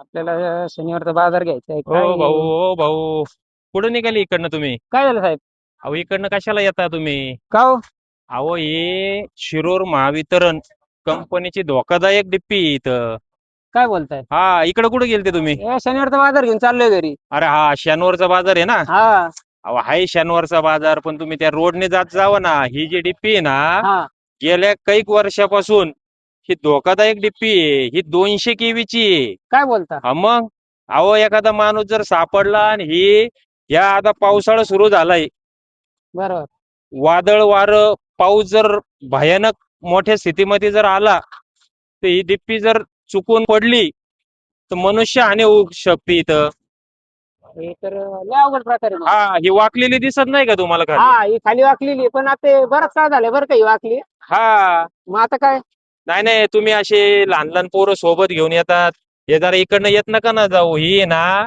आपल्याला शनिवारचा बाजार घ्यायचा आहे. हो काय भाऊ, आहे? हो भाऊ. कुठं निघाली इकडनं तुम्ही? काय झालं साहेब? अहो, इकडनं कशाला येता तुम्ही? का हो? अहो, हे शिरूर महावितरण कंपनीची धोकादायक डिप्पी आहे इथं. काय बोलताय? हा, इकडं कुठे गेलते तुम्ही? शनिवारचा बाजार घेऊन चाललोय घरी. अरे हा, शनिवारचा बाजार आहे ना? हा. अहो, हाय शनिवारचा बाजार, पण तुम्ही त्या रोडने जात जावं ना. ही जी डिप्पी आहे ना, हा. गेल्या कैक वर्षापासून ही धोकादायक डिप्पी आहे. ही 200 केवीची आहे. काय बोलता? हा मग, अहो, एखादा माणूस जर सापडला आणि ही या आता पावसाळा सुरू झालाय, बरोबर. वादळ वारं पाऊस जर भयानक मोठ्या स्थितीमध्ये जर आला, तर ही डिप्पी जर चुकून पडली तर मनुष्य हानी होऊ शकते इथं. हे तर लय अवघड प्रकार आहे मग. हा, ही वाकलेली दिसत नाही का तुम्हाला खाली? हा, ही खाली वाकलेली आहे, पण आता ते बरंच काळ झालं बरं का ही वाकली. हा. मग आता काय? नाही नाही, तुम्ही असे लहान लहान पोरं सोबत घेऊन येतात. हे जरा इकडनं येत नका ना जाऊ. ही आहे ना,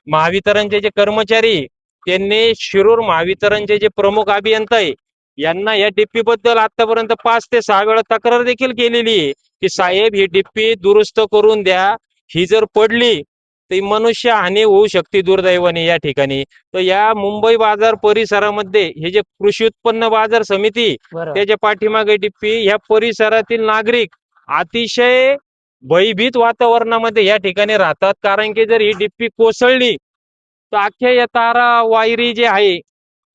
महावितरणचे जे कर्मचारी, त्यांनी शिरूर महावितरणचे जे प्रमुख अभियंता आहे, यांना या डिप्पी बद्दल आतापर्यंत 5 ते 6 वेळा तक्रार देखील केलेली आहे की साहेब, ही डिप्पी दुरुस्त करून द्या. ही जर पडली तर मनुष्य हानी होऊ शकते दुर्दैवाने या ठिकाणी. तर या मुंबई बाजार परिसरामध्ये हे जे कृषी उत्पन्न बाजार समिती, बरोबर. त्याच्या पाठीमागे डिप्पी, ह्या परिसरातील नागरिक अतिशय भयभीत वातावरणामध्ये या ठिकाणी राहतात. कारण की जर ही डिप्पी कोसळली तर अख्ख्या या तारा वायरी जे आहे,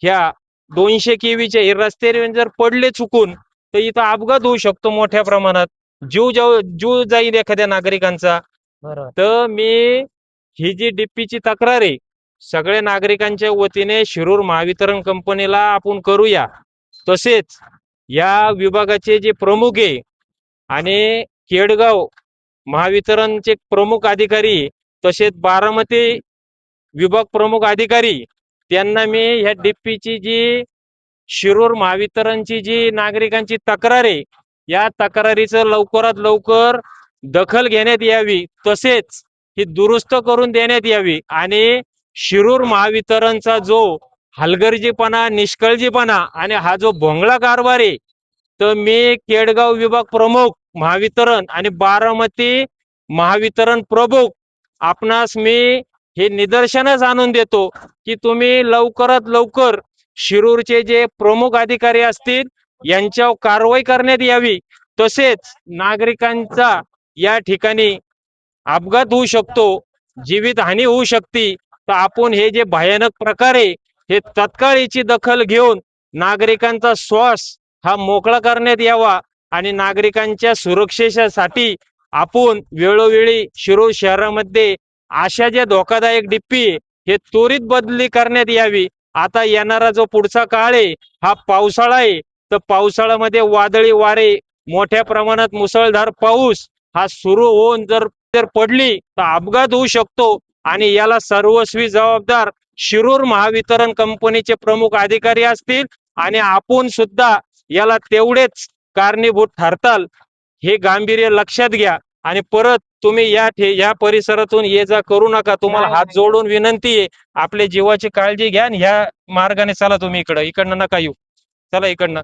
ह्या 200 केवीचे, हे रस्त्यावर जर पडले चुकून तर इथं अपघात होऊ शकतो मोठ्या प्रमाणात. जीव जाईल एखाद्या नागरिकांचा. बरोबर. तर मी ही जी डिप्पीची तक्रार आहे, सगळ्या नागरिकांच्या वतीने शिरूर महावितरण कंपनीला आपण करूया. तसेच या विभागाचे जे प्रमुख आहे आणि केडगाव महावितरणचे प्रमुख अधिकारी, तसेच बारामती विभाग प्रमुख अधिकारी, त्यांना मी ह्या डिप्पीची जी शिरूर महावितरणची जी नागरिकांची तक्रार आहे, या तक्रारीचं लवकरात लवकर दखल घेण्यात यावी. तसेच ही दुरुस्त करून देण्यात यावी. आणि शिरूर महावितरणचा जो हलगर्जीपणा, निष्काळजीपणा आणि हा जो भोंगळा कारभार आहे, तर मी केडगाव विभाग प्रमुख महावितरण आणि बारामती महावितरण प्रमुख आपणास मी हे निदर्शनास आणून देतो की तुम्ही लवकरात लवकर शिरूरचे जे प्रमुख अधिकारी असतील यांच्यावर कारवाई करण्यात यावी. तसेच नागरिकांचा या ठिकाणी अपघात होऊ शकतो, जीवितहानी होऊ शकते. तर आपण हे जे भयानक प्रकार आहे, हे तत्काळ याची दखल घेऊन नागरिकांचा श्वास हा मोकळा करण्यात यावा. आणि नागरिकांच्या सुरक्षेसाठी आपण वेळोवेळी शिरूर शहरामध्ये अशा ज्या धोकादायक डिप्पी हे त्वरित बदली करण्यात यावी. आता येणारा जो पुढचा काळ आहे, हा पावसाळा आहे. तर पावसाळ्यामध्ये वादळी वारे, मोठ्या प्रमाणात मुसळधार पाऊस हा सुरू होऊन जर जर पडली तर अपघात होऊ शकतो. आणि याला सर्वस्वी जबाबदार शिरूर महावितरण कंपनीचे प्रमुख अधिकारी असतील आणि आपण सुद्धा याला तेवढेच कारणीभूत ठरताल. हे गांभीर्य लक्षात घ्या आणि परत तुम्ही या परिसरातून ये जा करू नका. तुम्हाला हात जोडून विनंती आहे, आपल्या जीवाची काळजी घ्या आणि ह्या मार्गाने चला. तुम्ही इकडं इकडनं नका येऊ. चला इकडनं.